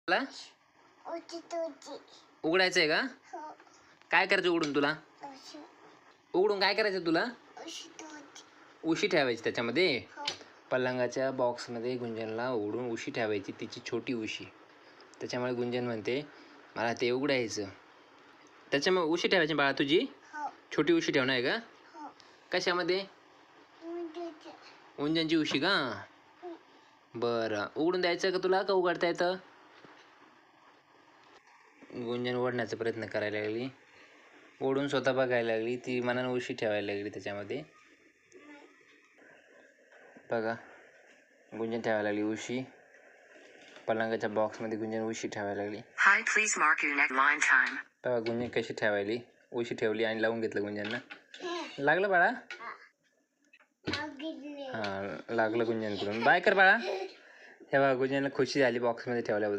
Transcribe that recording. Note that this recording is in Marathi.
मला उघडायचं आहे का? काय करायचं उघडून तुला? उघडून काय करायचं तुला? उशी ठेवायची त्याच्यामध्ये. पलंगाच्या बॉक्समध्ये गुंजनला उघडून उशी ठेवायची, तिची छोटी उशी. त्याच्यामुळे गुंजन म्हणते मला ते उघडायचं. त्याच्यामुळे उशी ठेवायची बाळा तुझी? छोटी उशी ठेवणार आहे का? कशामध्ये? गुंजनची उशी का? बरं, उघडून द्यायचं का तुला, का उघडता येतं? गुंजन ओढण्याचा प्रयत्न करायला लागली, ओढून स्वतः बघायला लागली, ती मनानं उशी ठेवायला लागली त्याच्यामध्ये. बघा, गुंजन ठेवायला लागली उशी. पलंगाच्या बॉक्समध्ये गुंजन उशी ठेवायला लागली. बघा गुंजन कशी ठेवायली, उशी ठेवली आणि लावून घेतलं गुंजननं. लागलं बाळा? हां, लागलं गुंजनकडून. बाय कर बाळा. हे बघा गुंजनला खुशी झाली बॉक्समध्ये ठेवल्याबद्दल.